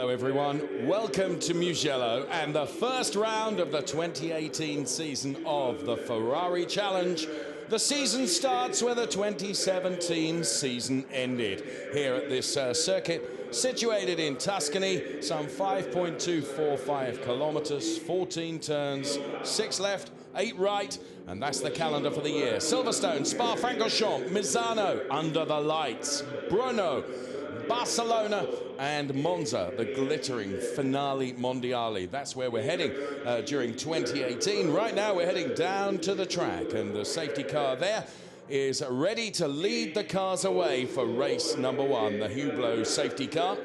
Hello everyone, welcome to Mugello and the first round of the 2018 season of the Ferrari Challenge. The season starts where the 2017 season ended, here at this circuit situated in Tuscany, some 5.245 kilometers, 14 turns, 6 left, 8 right, and that's the calendar for the year. Silverstone, Spa-Francorchamps, Misano, Under the Lights, Brno, Barcelona and Monza, the glittering finale mondiale. That's where we're heading during 2018. Right now we're heading down to the track, and the safety car there is ready to lead the cars away for race number 1, the Mugello safety car.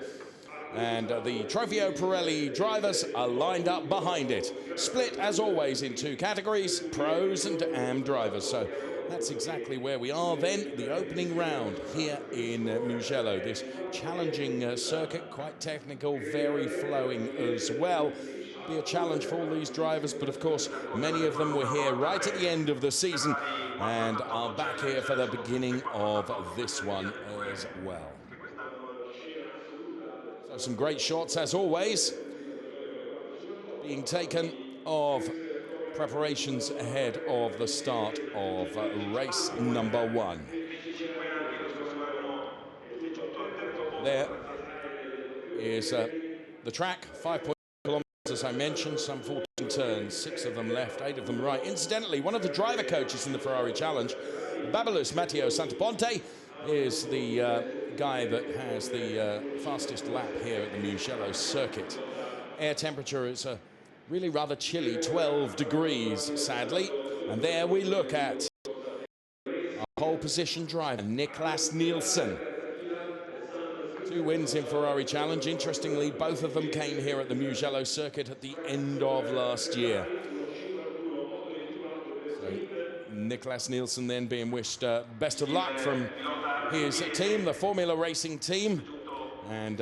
And the Trofeo Pirelli drivers are lined up behind it. Split, as always, in 2 categories, pros and AM drivers. So that's exactly where we are then, the opening round here in Mugello. This challenging circuit, quite technical, very flowing as well. Be a challenge for all these drivers, but of course, many of them were here right at the end of the season and are back here for the beginning of this one as well. So some great shots, as always, being taken of preparations ahead of the start of race number 1. There is the track, 5.2 kilometers, as I mentioned, some 14 turns, 6 of them left, 8 of them right. Incidentally, one of the driver coaches in the Ferrari Challenge, Babulous Matteo Santaponte, is the guy that has the fastest lap here at the Mugello circuit. Air temperature is really rather chilly, 12 degrees, sadly. And there we look at our pole position driver, Niklas Nielsen. 2 wins in Ferrari Challenge. Interestingly, both of them came here at the Mugello circuit at the end of last year. So Niklas Nielsen then being wished best of luck from his team, the Formula Racing team. And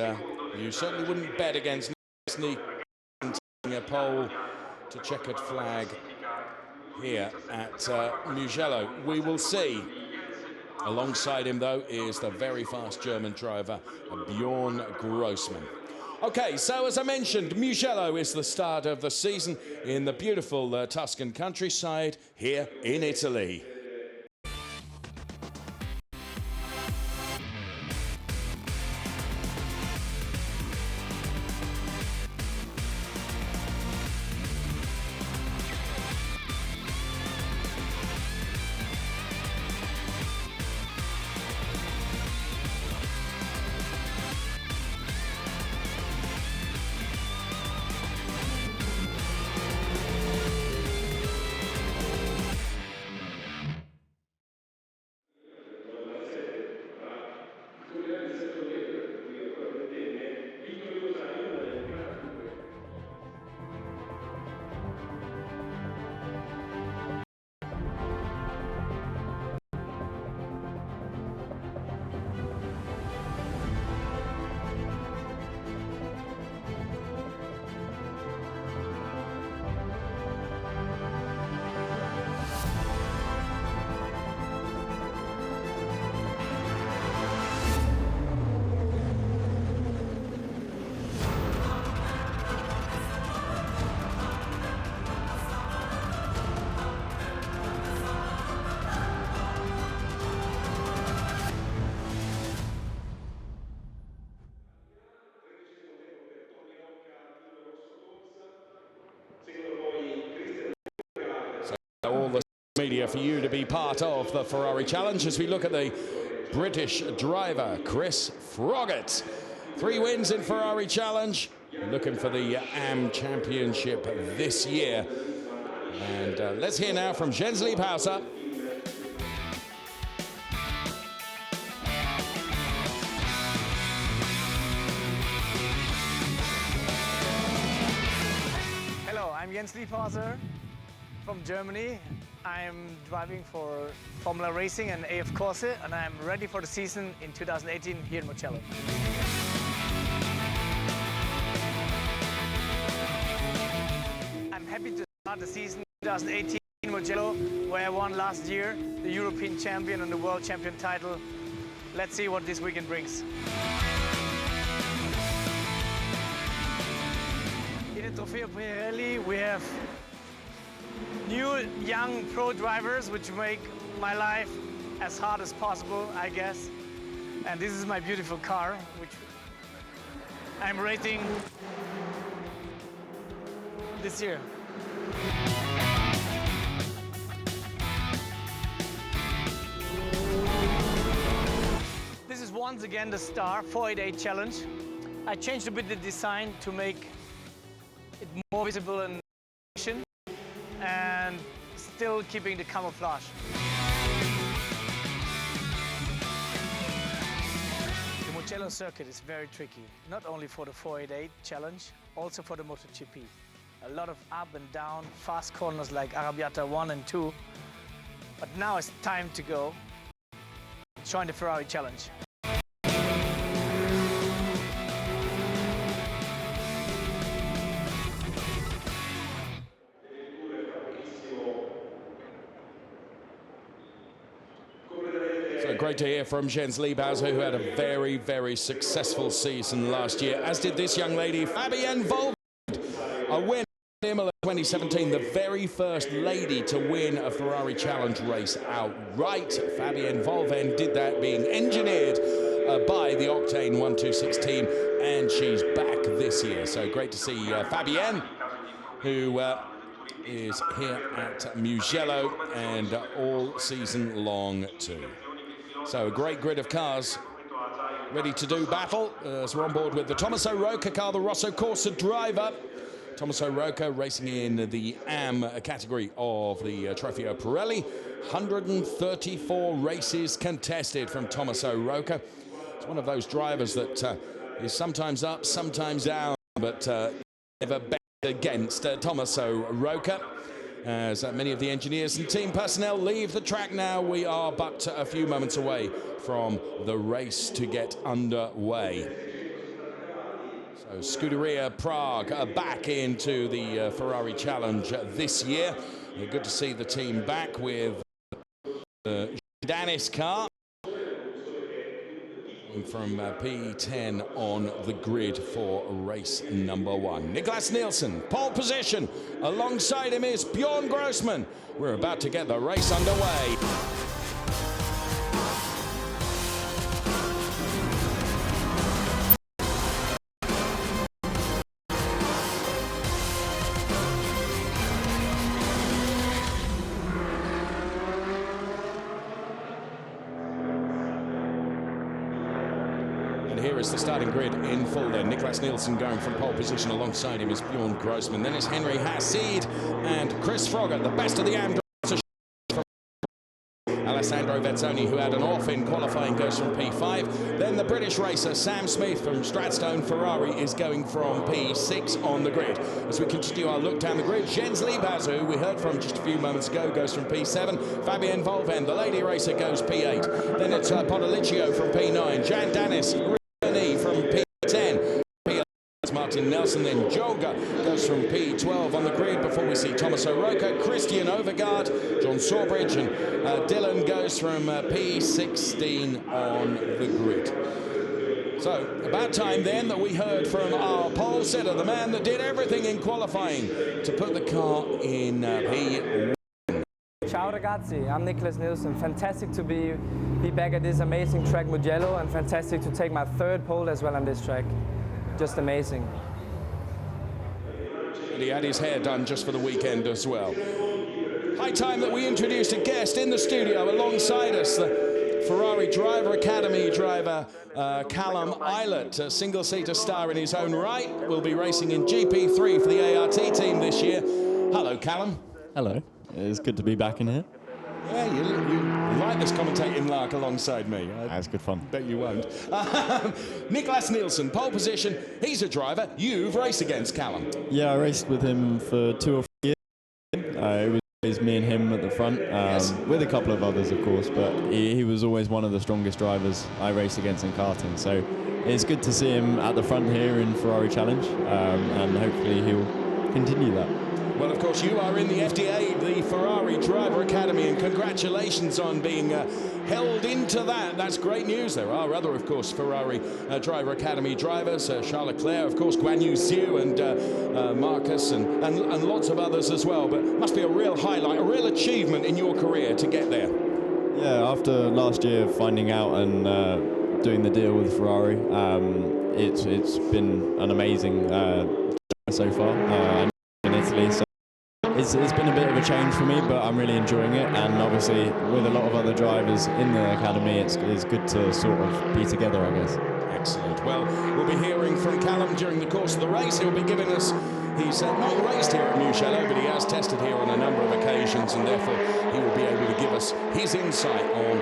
you certainly wouldn't bet against Niklas taking a pole to checkered flag here at Mugello. We will see. Alongside him, though, is the very fast German driver, Bjorn Grossman. Okay, so as I mentioned, Mugello is the start of the season in the beautiful Tuscan countryside here in Italy. All the media for you to be part of the Ferrari Challenge as we look at the British driver, Chris Froggatt. 3 wins in Ferrari Challenge, looking for the AM Championship this year. And let's hear now from Jens Liebhauser. Hello, I'm Jens Liebhauser from Germany. I'm driving for Formula Racing and AF Corse, and I'm ready for the season in 2018 here in Mugello. I'm happy to start the season 2018 in Mugello, where I won last year the European champion and the world champion title. Let's see what this weekend brings. in the Trofeo Pirelli, we have new young pro drivers which make my life as hard as possible, I guess. And this is my beautiful car, which I'm racing this year. This is once again the Star 488 Challenge. I changed a bit the design to make it more visible and still keeping the camouflage. The Mugello circuit is very tricky, not only for the 488 Challenge, also for the MotoGP. A lot of up and down, fast corners like Arrabbiata 1 and 2. But now it's time to go join the Ferrari Challenge. So great to hear from Jens Liebhauser, who had a very, very successful season last year, as did this young lady, Fabienne Volvend, a win in Imola 2017, the very first lady to win a Ferrari Challenge race outright. Fabienne Volvend did that, being engineered by the Octane 126 team, and she's back this year. So great to see Fabienne, who is here at Mugello and all season long too. So a great grid of cars ready to do battle as we're on board with the Tommaso Rocca car, the Rosso Corsa driver. Tommaso Rocca racing in the AM category of the Trofeo Pirelli. 134 races contested from Tommaso Rocca. It's one of those drivers that is sometimes up, sometimes down, but never bet against Tommaso Rocca. As many of the engineers and team personnel leave the track now, we are but a few moments away from the race to get underway. So Scuderia Prague are back into the Ferrari Challenge this year. Good to see the team back with the Danis car. From P10 on the grid for race number 1. Niklas Nielsen, pole position. Alongside him is Bjorn Grossman. We're about to get the race underway. Here is the starting grid in full then. Niklas Nielsen going from pole position. Alongside him is Bjorn Grossman. Then it's Henry Hassid and Chris Froggatt, the best of the AM drivers. Alessandro Vezzoni, who had an off in qualifying, goes from P5. Then the British racer Sam Smith from Stratstone Ferrari is going from P6 on the grid. As we continue our look down the grid, Jens Liebhauser, who we heard from just a few moments ago, goes from P7. Fabienne Volvend, the lady racer, goes P8. Then it's Podoliccio from P9. Jan Danis from P10. Martin Nelson, then Joga goes from P12 on the grid before we see Tommaso Rocca, Christian Overgaard, John Sawbridge, and Dylan goes from P16 on the grid. So about time then that we heard from our pole sitter, the man that did everything in qualifying to put the car in P1. Ciao ragazzi, I'm Niklas Nielsen. Fantastic to be back at this amazing track Mugello, and fantastic to take my 3rd pole as well on this track. Just amazing. And he had his hair done just for the weekend as well. High time that we introduced a guest in the studio alongside us, the Ferrari Driver Academy driver Callum Eilert, a single-seater star in his own right, will be racing in GP3 for the ART team this year. Hello, Callum. Hello. It's good to be back in here. Yeah, you like this commentating lark alongside me. That's good fun. Bet you won't. Niklas Nielsen, pole position. He's a driver. You've raced against Callum. Yeah, I raced with him for 2 or 3 years. It was always me and him at the front, yes. With a couple of others, of course, but he was always one of the strongest drivers I raced against in karting. So it's good to see him at the front here in Ferrari Challenge, and hopefully he'll continue that. Well, of course, you are in the FDA, the Ferrari Driver Academy, and congratulations on being held into that. That's great news. There are other, of course, Ferrari Driver Academy drivers, Charles Leclerc, of course, Guan Yu Zhou and Marcus, and lots of others as well. But it must be a real highlight, a real achievement in your career to get there. Yeah, after last year finding out and doing the deal with Ferrari, it's been an amazing so far in Italy. So it's been a bit of a change for me, but I'm really enjoying it. And obviously, with a lot of other drivers in the academy, it's good to sort of be together, I guess. Excellent. Well, we'll be hearing from Callum during the course of the race. He'll be giving us, he's not raced here at Mugello, but he has tested here on a number of occasions, and therefore he will be able to give us his insight on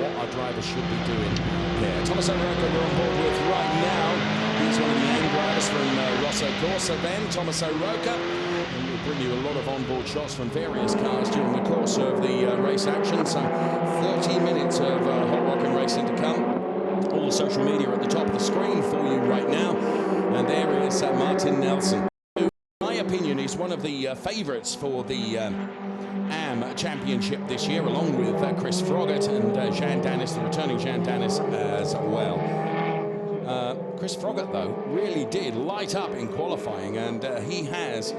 what our drivers should be doing here. Thomas O'Rourke we're on board with right now. He's one of the young drivers from Rosso Corsa then, Thomas O'Rourke. And we'll bring you a lot of onboard shots from various cars during the course of the race action. So 30 minutes of hot rocking racing to come. All the social media at the top of the screen for you right now. And there is Martin Nelson, who, in my opinion, is one of the favourites for the AM Championship this year, along with Chris Froggatt and Jean Dennis, the returning Jean Dennis as well. Chris Froggatt, though, really did light up in qualifying, and he has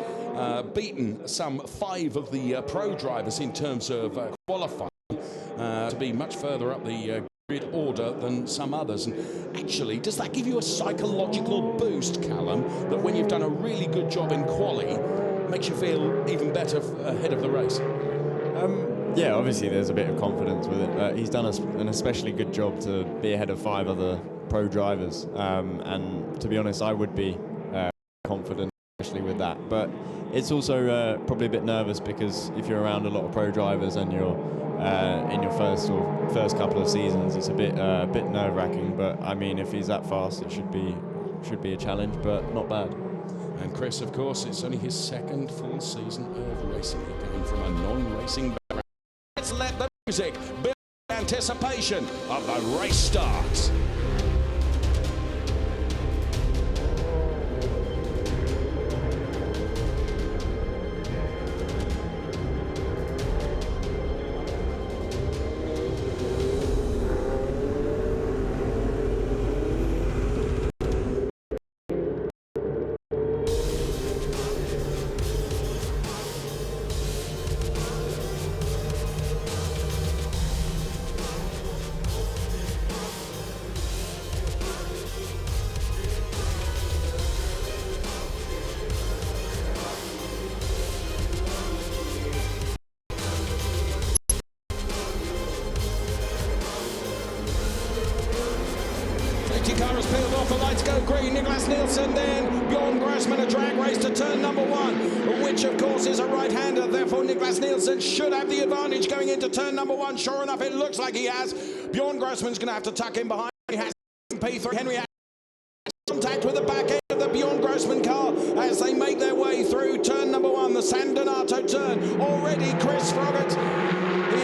beaten some 5 of the pro drivers in terms of qualifying to be much further up the grid order than some others. And actually, does that give you a psychological boost, Callum, that when you've done a really good job in quali, makes you feel even better ahead of the race? Yeah, obviously there's a bit of confidence with it, but he's done an especially good job to be ahead of 5 other pro drivers, and to be honest, I would be confident, especially with that. But it's also probably a bit nervous, because if you're around a lot of pro drivers and you're in your first couple of seasons, it's a bit nerve-wracking. But I mean, if he's that fast, it should be a challenge, but not bad. And Chris, of course, it's only his 2nd full season of racing. He came from a non-racing background. Let's let the music build anticipation of the race starts. Car has peeled off, the lights go green. Nicholas Nielsen, then Bjorn Grossman, a drag race to turn number 1, which of course is a right-hander. Therefore, Nicholas Nielsen should have the advantage going into turn number 1. Sure enough, it looks like he has. Bjorn Grossman's going to have to tuck in behind. He has P3. Henry has contact with the back end of the Bjorn Grossman car as they make their way through turn number 1, the San Donato turn. Already, Chris Froggatt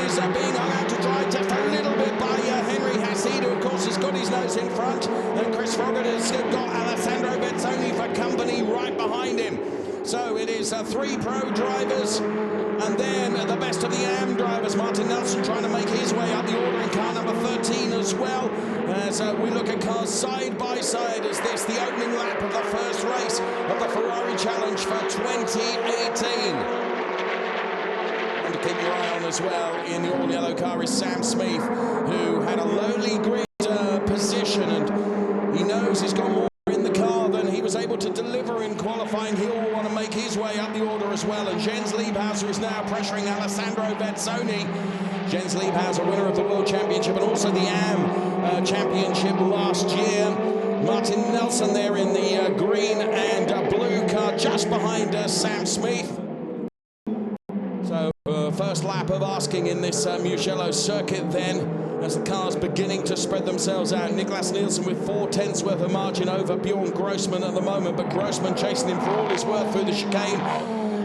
is being hung out to dry just a little bit by Henry Hassid, who of course has got his nose in front, and Chris Froggatt has got Alessandro Bezzoni for company right behind him. So it is 3 pro drivers, and then the best of the AM drivers. Martin Nelson trying to make his way up the order in car number 13 as well, as we look at cars side by side as this, the opening lap of the first race of the Ferrari Challenge for 2018. To keep your eye on as well in the all-yellow car is Sam Smith, who had a lowly grid position, and he knows he's got more in the car than he was able to deliver in qualifying. He'll want to make his way up the order as well, and Jens Liebhauser is now pressuring Alessandro Bezzoni. Jens Liebhauser, winner of the World Championship and also the AM Championship last year. Martin Nelson there in the green and blue car just behind Sam Smith. So first lap of asking in this Mugello circuit then, as the cars beginning to spread themselves out. Nicholas Nielsen with 4/10 worth of margin over Bjorn Grossman at the moment, but Grossman chasing him for all his worth through the chicane.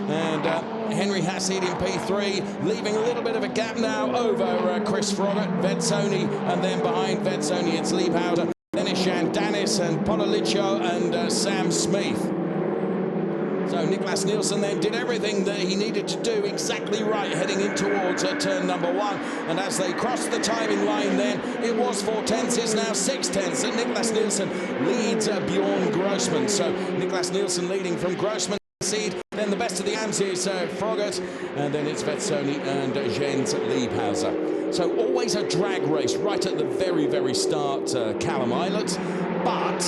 And Henry Hassid in P3, leaving a little bit of a gap now over Chris Froggatt, Bezzoni, and then behind Bezzoni it's Liebhauser. Then it's Jean Dennis and Potoliccio and Sam Smith. So Niklas Nielsen then did everything that he needed to do exactly right, heading in towards turn number 1. And as they crossed the timing line then, it was 4/10, it's now 6/10. And Niklas Nielsen leads Bjorn Grossman. So Niklas Nielsen leading from Grossman. Then the best of the AMs is Froggatt, and then it's Vetsoni and Jens Liebhauser. So always a drag race right at the very, very start, Callum Islet. But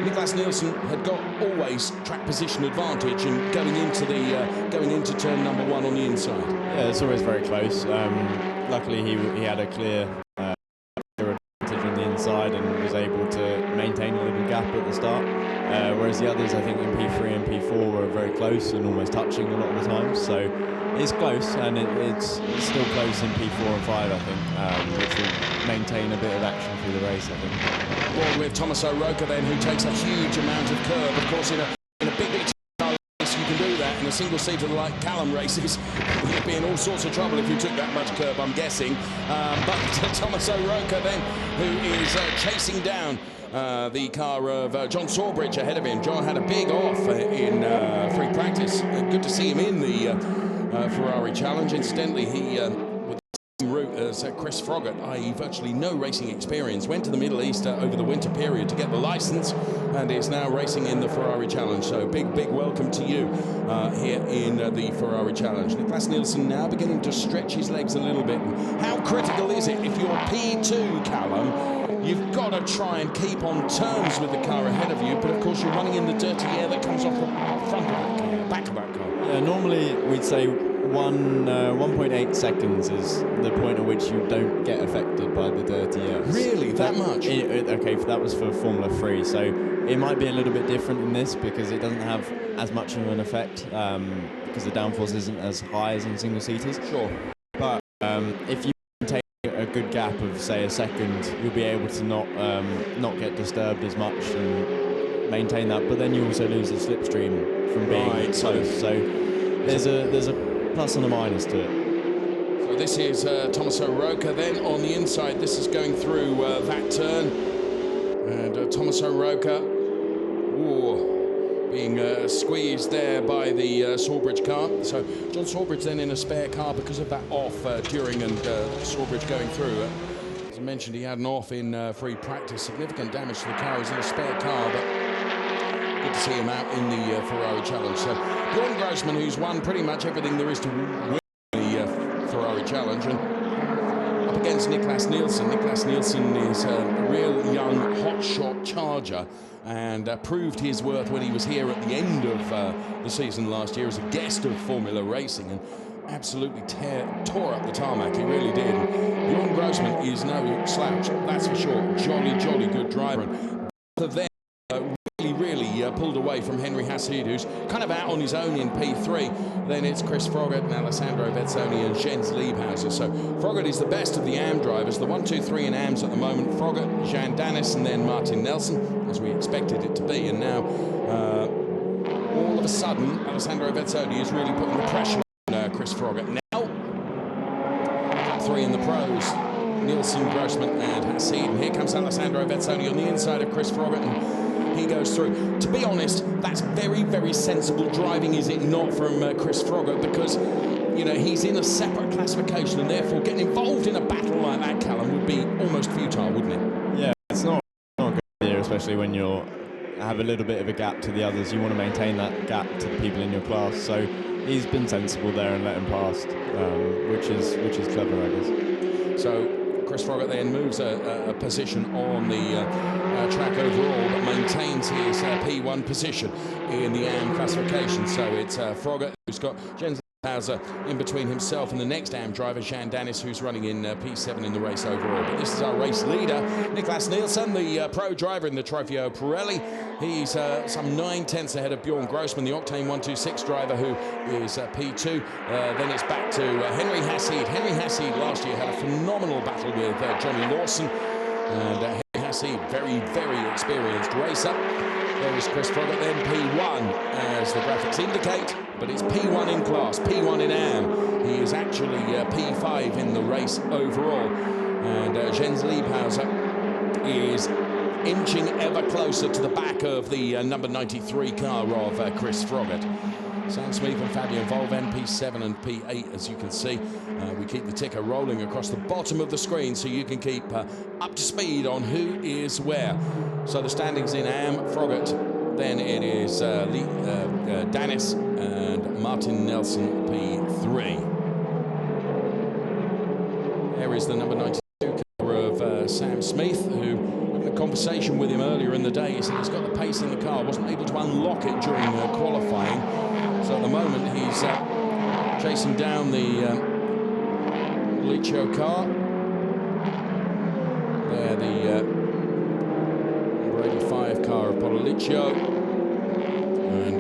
Niklas Nielsen had got always track position advantage and going into turn number 1 on the inside. Yeah, it's always very close. Luckily, he had a clear advantage on the inside and was able to maintain a little gap at the start. Whereas the others, I think, in P3 and P4 were very close and almost touching a lot of the time. So it's close, and it's still close in P4 and 5, I think, which will maintain a bit of action through the race, I think. Well, with Tommaso Roca then, who takes a huge amount of curb. Of course, in a big car race, you can do that. In a single-seater like Callum races, you'd be in all sorts of trouble if you took that much curb, I'm guessing. But Tommaso Roca then, who is chasing down the car of John Sawbridge ahead of him. John had a big off in free practice. Good to see him in the Ferrari Challenge. Incidentally, he with the same route as Chris Froggatt, i.e. virtually no racing experience, went to the Middle East over the winter period to get the license and is now racing in the Ferrari Challenge. So big welcome to you here in the Ferrari Challenge. Niklas Nielsen now beginning to stretch his legs a little bit. How critical is it if you're P2, Callum? You've got to try and keep on terms with the car ahead of you, but of course you're running in the dirty air that comes off the front of that car, back of that car. Yeah, normally we'd say 1.8 seconds is the point at which you don't get affected by the dirty air. Really, that much? Okay, that was for Formula 3, so it might be a little bit different in this because it doesn't have as much of an effect because the downforce isn't as high as in single-seaters. Sure. But if you take a good gap of, say, a second, you'll be able to not get disturbed as much and maintain that. But then you also lose the slipstream from being close. So there's a plus and a minus to it. So this is Tommaso Roca then on the inside. This is going through that turn, and Tommaso Roca being squeezed there by the Sawbridge car. So John Sawbridge then in a spare car because of that off during and Sawbridge going through. As I mentioned, he had an off in free practice. Significant damage to the car. He's in a spare car, but good to see him out in the Ferrari Challenge. So Bjorn Grossman, who's won pretty much everything there is to win the Ferrari Challenge, and up against Niklas Nielsen. Niklas Nielsen is a real young hotshot charger and proved his worth when he was here at the end of the season last year as a guest of Formula Racing and absolutely tore up the tarmac. He really did. And Bjorn Grossman is no slouch, that's for sure. Jolly good driver. And both of them really pulled away from Henry Hassid, who's kind of out on his own in P3. Then it's Chris Froggatt and Alessandro Vetsoni and Jens Liebhauser. So Froggatt is the best of the AM drivers. The 1, 2, 3 in AMs at the moment. Froggatt, Jean Dennis, and then Martin Nelson, as we expected it to be. And now, all of a sudden, Alessandro Vetsoni is really putting the pressure on Chris Froggatt. Now, top 3 in the pros. Nielsen, Grossman, and Hassid. And here comes Alessandro Vetsoni on the inside of Chris Froggatt. And he goes through. To be honest, that's very sensible driving, is it not, from Chris Froggatt, because, you know, he's in a separate classification and therefore getting involved in a battle like that, Callum, would be almost futile, wouldn't it? Yeah, it's not a good idea, especially when you have a little bit of a gap to the others. You want to maintain that gap to the people in your class. So he's been sensible there and let him past, which is clever, I guess. So Chris Froggatt then moves a position on the track overall, but maintains his P1 position in the AM classification. So it's Froggatt, who's got Jens Liebhauser in between himself and the next AM driver, Jean Dennis, who's running in P7 in the race overall. But this is our race leader, Niklas Nielsen, the pro driver in the Trofeo Pirelli. He's some 9/10 ahead of Bjorn Grossman, the Octane 126 driver, who is P2. Then it's back to Henry Hassid. Henry Hassid last year had a phenomenal battle with Johnny Lawson. And Henry Hassid, very experienced racer. There is Chris Froggatt then P1, as the graphics indicate, but it's P1 in class, P1 in AM. He is actually P5 in the race overall. And Jens Liebhauser is inching ever closer to the back of the number 93 car of Chris Froggatt. Sam Smith and Fabian Volven, P7 and P8, as you can see. We keep the ticker rolling across the bottom of the screen so you can keep up to speed on who is where. So the standings in Am, Froggatt, then it is Danis and Martin Nelson, P3. There is the number 92 car of Sam Smith, who, having a conversation with him earlier in the day, he said he's got the pace in the car, wasn't able to unlock it during qualifying. So at the moment he's chasing down the Liccio car. There, the number 85 car of Liccio.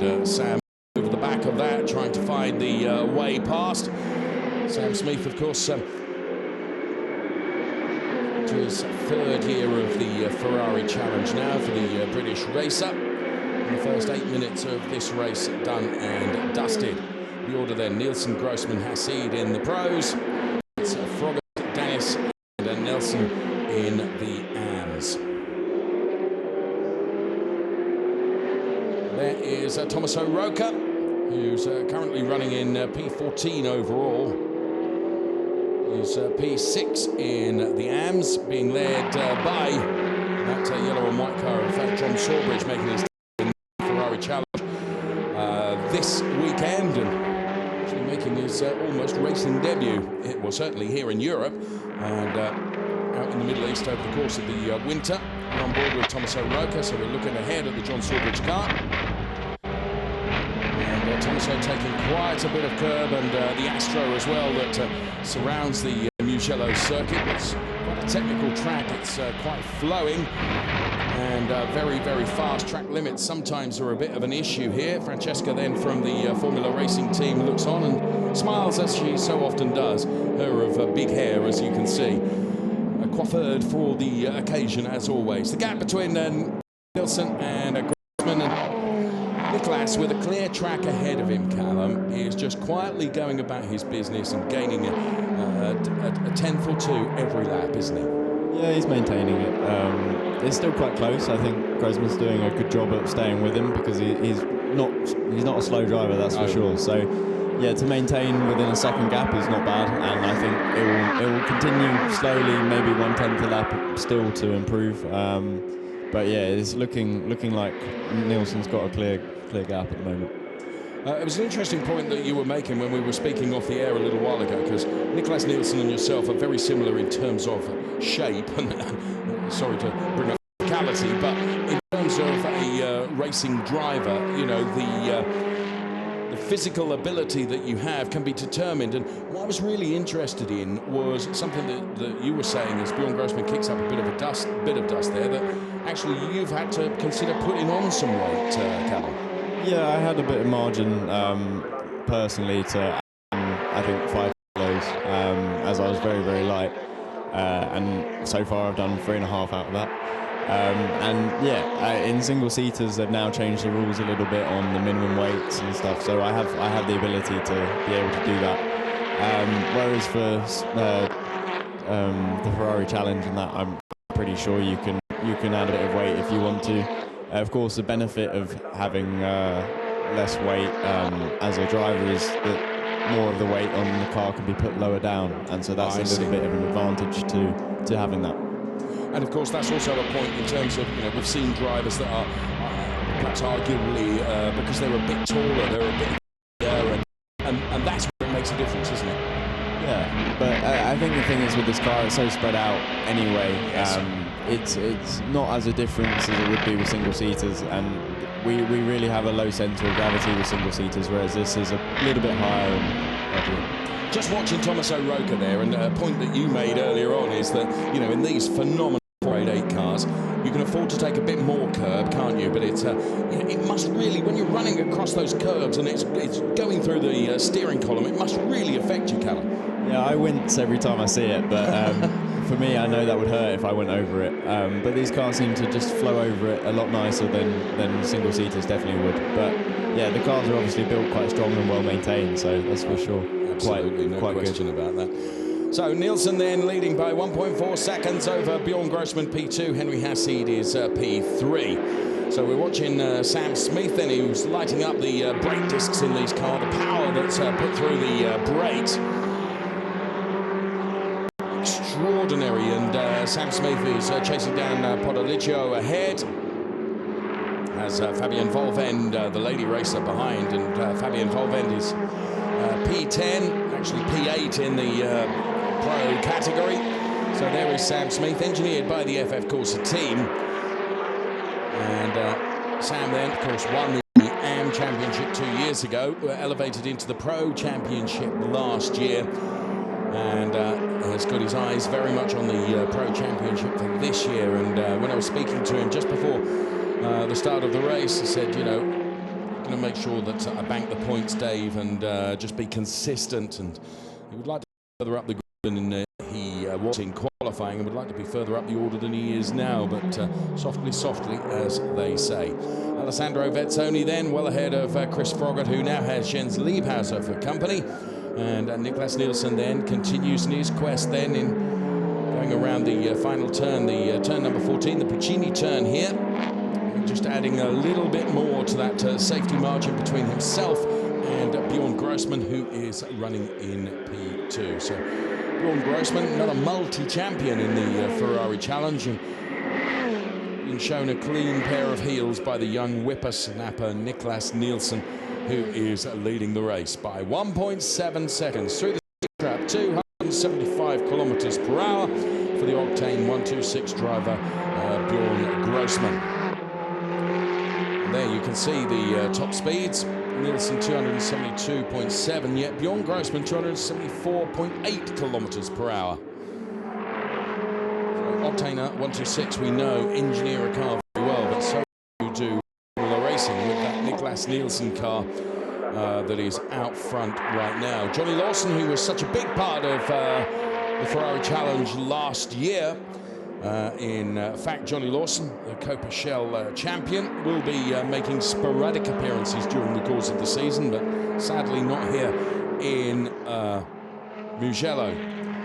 And Sam over the back of that, trying to find the way past. Sam Smith, of course, to his third year of the Ferrari Challenge now for the British racer. In the first 8 minutes of this race done and dusted. The order then: Nielsen, Grossman, Hassid in the pros. It's Froggatt, Danis and Nelson in the AMs. There is Tommaso Roca, who's currently running in P14 overall. He's P6 in the AMs, being led by that yellow and white car of John Sawbridge, making his Ferrari Challenge this weekend, and actually making his almost racing debut. It was certainly here in Europe and out in the Middle East over the course of the winter. We're on board with Tommaso Roca, so we're looking ahead at the John Sawbridge car. And Tommaso taking quite a bit of curb, and the Astro as well that surrounds the Mugello circuit. It's quite a technical track, it's quite flowing. And very, very fast. Track limits sometimes are a bit of an issue here. Francesca then from the Formula Racing team looks on and smiles, as she so often does. Her of big hair, as you can see. Coiffured for the occasion, as always. The gap between Nielsen and Grossman, and Nicholas, with a clear track ahead of him, Callum, is just quietly going about his business and gaining a tenth or two every lap, isn't he? Yeah, he's maintaining it. It's still quite close. I think Grossman's doing a good job at staying with him, because he's not a slow driver, that's for sure. So yeah, to maintain within a second gap is not bad, and I think it will continue slowly, maybe 1/10 a lap still to improve. But yeah, it's looking like Nielsen's got a clear gap at the moment. It was an interesting point that you were making when we were speaking off the air a little while ago, because Nicholas Nielsen and yourself are very similar in terms of shape, and sorry to bring up physicality, but in terms of a racing driver, you know, the physical ability that you have can be determined. And what I was really interested in was something that you were saying, as Bjorn Grossman kicks up a bit of dust there, that actually you've had to consider putting on some weight, Callum. Yeah, I had a bit of margin personally to, I think, 5 kilos, as I was very, very light. And so far I've done 3.5 out of that. And yeah, in single-seaters they've now changed the rules a little bit on the minimum weights and stuff, so I have the ability to be able to do that. Whereas for the Ferrari Challenge and that, I'm pretty sure you can add a bit of weight if you want to. Of course, the benefit of having less weight as a driver is that more of the weight on the car can be put lower down, and so that's a little bit of an advantage to having that. And of course, that's also a point in terms of, you know, we've seen drivers that are perhaps arguably because they're a bit taller, they're a bit bigger, and that's where it makes a difference, isn't it? Yeah, but I think the thing is with this car, it's so spread out anyway. Yes. It's not as a difference as it would be with single-seaters, and we really have a low centre of gravity with single-seaters, whereas this is a little bit higher. And just watching Tommaso Roca there, and a point that you made earlier on is that, you know, in these phenomenal Grade 8 cars, you can afford to take a bit more curb, can't you? But it's you know, it must really, when you're running across those curbs and it's going through the steering column, it must really affect you, Callum. Yeah, I wince every time I see it, but for me, I know that would hurt if I went over it. But these cars seem to just flow over it a lot nicer than single-seaters definitely would. But yeah, the cars are obviously built quite strong and well maintained, so that's for sure. Absolutely, no question about that. So Nielsen then leading by 1.4 seconds over Bjorn Grossman P2. Henry Hassid is P3. So we're watching Sam Smith then, who's lighting up the brake discs in these cars, the power that's put through the brakes. Extraordinary, and Sam Smith is chasing down Podolicio ahead. As Fabian Volvend, the lady racer behind, and Fabian Volvend is P10, actually P8 in the pro category. So there is Sam Smith, engineered by the FF Corsa team. And Sam then, of course, won the AM Championship 2 years ago, elevated into the Pro Championship last year, and has got his eyes very much on the Pro Championship for this year. And when I was speaking to him just before the start of the race, he said, you know, I'm going to make sure that I bank the points, Dave, and just be consistent. And he would like to be further up the grid than he was in qualifying, and would like to be further up the order than he is now, but softly, softly, as they say. Alessandro Vezzoni then, well ahead of Chris Froggatt, who now has Jens Liebhauser for company. And Niklas Nielsen then continues in his quest then in going around the final turn, the turn number 14, the Puccini turn here. Just adding a little bit more to that safety margin between himself and Bjorn Grossman, who is running in P2. So Bjorn Grossman, another multi-champion in the Ferrari Challenge, and being shown a clean pair of heels by the young whippersnapper Niklas Nielsen, who is leading the race by 1.7 seconds through the trap, 275 kilometers per hour for the Octane 126 driver Bjorn Grossman. There you can see the top speeds. Nielsen 272.7, yet Bjorn Grossman 274.8 kilometers per hour. So Octane 126, we know, engineer a car very well, but so do Formula Racing with that Niklas Nielsen car that is out front right now. Johnny Lawson, who was such a big part of the Ferrari Challenge last year. In fact, Johnny Lawson, the Copa Shell champion, will be making sporadic appearances during the course of the season, but sadly not here in Mugello.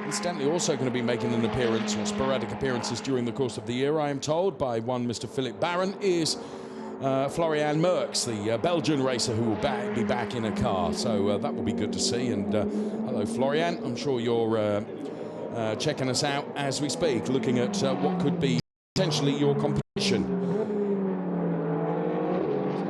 Incidentally, also going to be making an appearance, or sporadic appearances, during the course of the year, I am told, by one Mr. Philip Barron, is Florian Merckx, the Belgian racer, who will be back in a car. So that will be good to see. And hello, Florian. I'm sure you're checking us out as we speak, looking at what could be potentially your competition.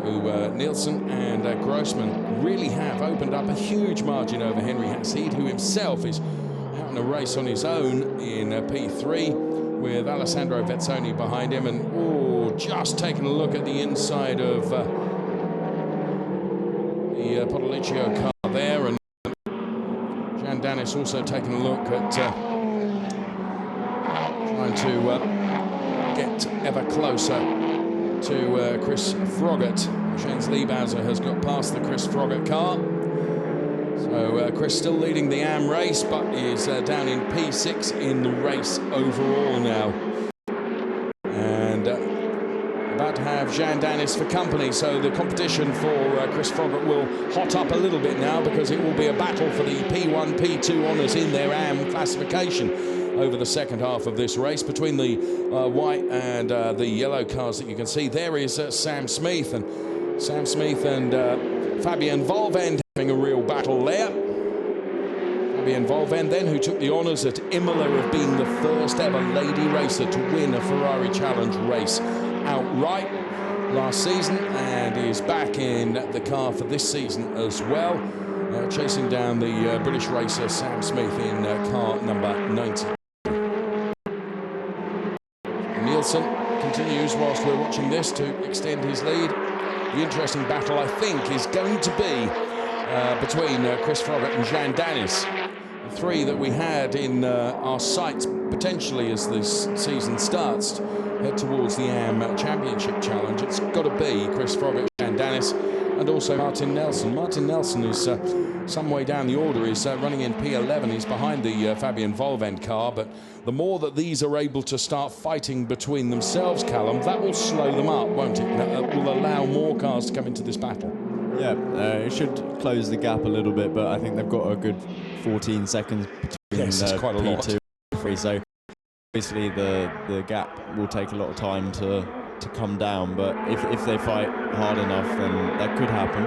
So Nielsen and Grossman really have opened up a huge margin over Henry Hassid, who himself is out in a race on his own in P3 with Alessandro Vezzoni behind him, and just taking a look at the inside of the Podolicio car there, and Jan Dennis also taking a look at trying to get ever closer to Chris Froggatt. Jens Liebhauser has got past the Chris Froggatt car. So Chris still leading the AM race, but is down in P6 in the race overall now. And about to have Jan Dennis for company, so the competition for Chris Froggatt will hot up a little bit now, because it will be a battle for the P1, P2 honours in their AM classification over the second half of this race between the white and the yellow cars that you can see. There is Sam Smith and Fabian Volvend having a real battle there. Fabian Volvend then, who took the honours at Imola of being the first ever lady racer to win a Ferrari Challenge race outright last season, and is back in the car for this season as well, chasing down the British racer Sam Smith in car number 90. Nielsen continues, whilst we're watching this, to extend his lead. The interesting battle, I think, is going to be between Chris Froggatt and Jan Dennis. The three that we had in our sights potentially as this season starts to head towards the AM Championship Challenge. It's got to be Chris Froggatt, Jan Dennis, and also Martin Nelson. Martin Nelson is some way down the order. He's running in P11. He's behind the Fabian Volvend car, but the more that these are able to start fighting between themselves, Callum, that will slow them up, won't it? That will allow more cars to come into this battle. Yeah, it should close the gap a little bit, but I think they've got a good 14 seconds between quite a P2 lot. and P3, so obviously the gap will take a lot of time to to come down, but if they fight hard enough, then that could happen.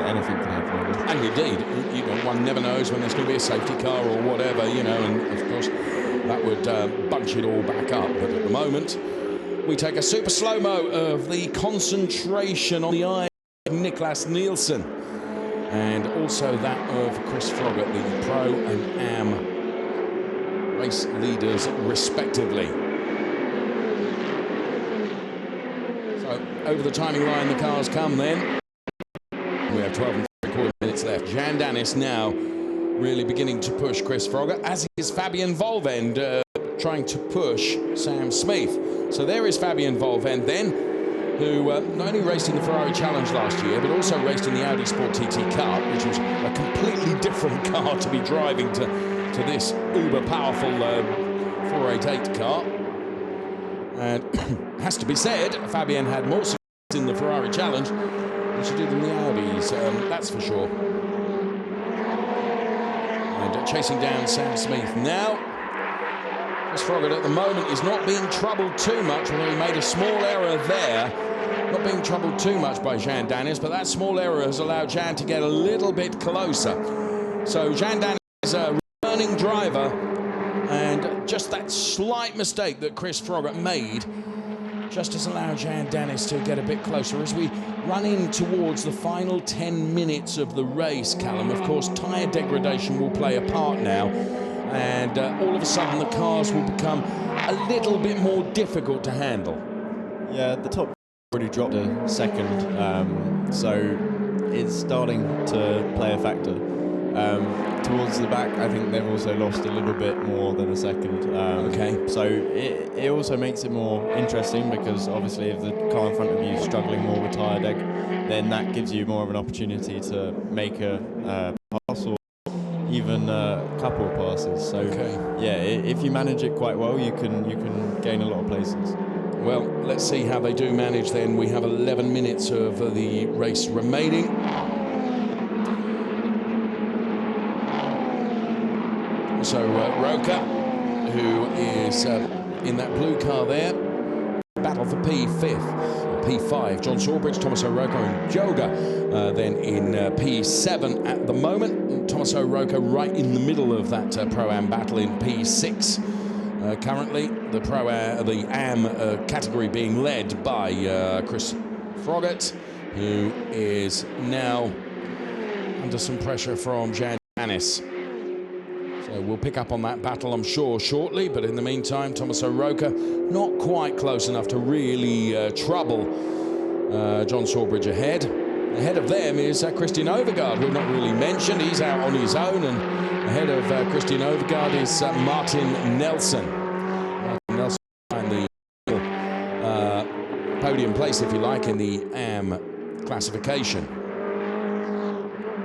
Anything can happen, I guess. And indeed, you know, one never knows when there's going to be a safety car or whatever, you know, and of course that would bunch it all back up. But at the moment, we take a super slow-mo of the concentration on the eye of Niklas Nielsen, and also that of Chris Froggatt, the Pro and Am race leaders respectively. So over the timing line the cars come then. We have 12 and 3/4 minutes left. Jean Danis now really beginning to push Chris Froggatt, as is Fabien Volvend trying to push Sam Smith. So there is Fabien Volvend then, who not only raced in the Ferrari Challenge last year, but also raced in the Audi Sport TT Cup, which was a completely different car to be driving to this uber-powerful 488 car. And has to be said, Fabien had more success in the Ferrari Challenge than she did in the Audis, that's for sure. And chasing down Sam Smith now. Chris Froggatt at the moment is not being troubled too much, although he made a small error there. Not being troubled too much by Jean Danis, but that small error has allowed Jean to get a little bit closer. So Jean Danis is a returning driver, and just that slight mistake that Chris Froggatt made just has allowed Jean Danis to get a bit closer. As we run in towards the final 10 minutes of the race, Callum, of course, tyre degradation will play a part now, and all of a sudden the cars will become a little bit more difficult to handle. Yeah, the top already dropped a second, so it's starting to play a factor. Towards the back, I think they've also lost a little bit more than a second. Okay. So it also makes it more interesting, because obviously if the car in front of you is struggling more with tyre deg, then that gives you more of an opportunity to make a pass or even a couple of passes. So yeah, if you manage it quite well, you can gain a lot of places. Well, let's see how they do manage then. We have 11 minutes of the race remaining. So Roca, who is in that blue car there, battle for P5. John Sawbridge, Thomas O'Rourke and Joga then in P7 at the moment. Thomas O'Rourke right in the middle of that Pro-Am battle in P6. Currently, the Am category being led by Chris Froggatt, who is now under some pressure from Jean Danis. So we'll pick up on that battle, I'm sure, shortly. But in the meantime, Thomas O'Rourke not quite close enough to really trouble John Sawbridge ahead. Ahead of them is Christian Overgaard, who not really mentioned. He's out on his own, and ahead of Christian Overgaard is Martin Nelson. Martin Nelson in the podium place, if you like, in the Am classification.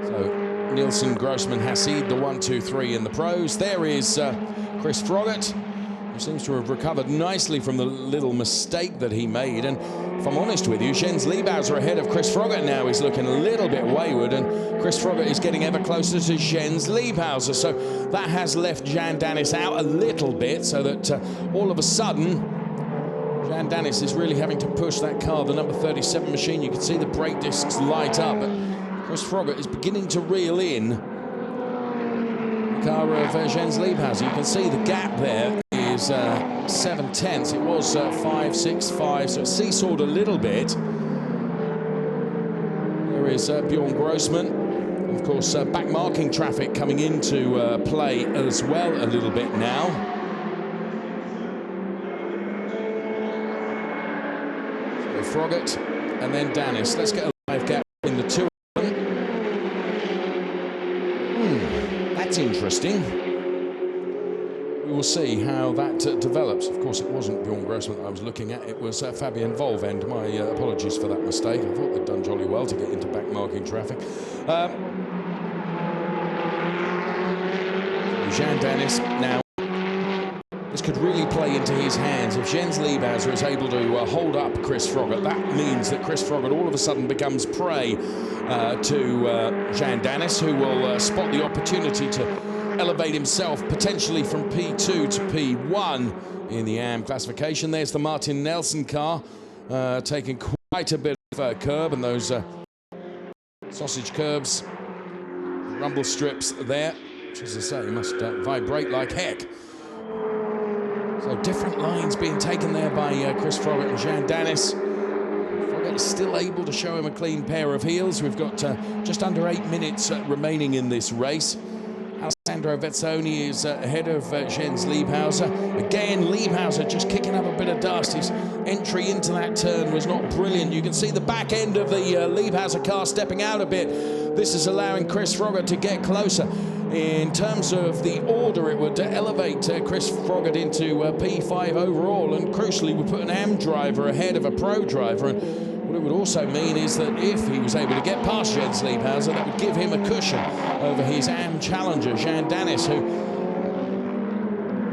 So Nielsen, Grossman, Hassid, the 1, 2, 3 in the pros. There is Chris Froggatt, who seems to have recovered nicely from the little mistake that he made. And if I'm honest with you, Jens Liebhauser ahead of Chris Froggatt now is looking a little bit wayward, and Chris Froggatt is getting ever closer to Jens Liebhauser. So that has left Jean Danis out a little bit, so that all of a sudden, Jean Danis is really having to push that car, the number 37 machine. You can see the brake discs light up, but Chris Froggatt is beginning to reel in the car of Jens Liebhauser. You can see the gap there is 7 tenths. It was 5, 6, 5, so it seesawed a little bit. There is Bjorn Grossman. Of course, back marking traffic coming into play as well a little bit now. So Froggatt and then Danis. Let's get a live gap in the two. That's interesting. We will see how that develops. Of course, it wasn't Bjorn Grossman that I was looking at. It was Fabien Volvend. My apologies for that mistake. I thought they'd done jolly well to get into back-marking traffic. Jean Danis now. This could really play into his hands. If Jens Liebhauser is able to hold up Chris Froggatt, that means that Chris Froggatt all of a sudden becomes prey to Jean Danis, who will spot the opportunity to elevate himself potentially from P2 to P1 in the Am classification. There's the Martin Nelson car, taking quite a bit of curb, and those sausage curbs, rumble strips there, which, as I say, must vibrate like heck. So different lines being taken there by Chris Froggatt and Jean Danis. Froggatt is still able to show him a clean pair of heels. We've got just under 8 minutes remaining in this race. Alessandro Vezzoni is ahead of Jens Liebhauser. Again, Liebhauser just kicking up a bit of dust. His entry into that turn was not brilliant. You can see the back end of the Liebhauser car stepping out a bit. This is allowing Chris Froggatt to get closer. In terms of the order, it would elevate Chris Froggatt into P5 overall, and crucially would put an AM driver ahead of a pro driver. And what it would also mean is that if he was able to get past Jens Liebhauser, that would give him a cushion over his AM challenger, Jean Danis, who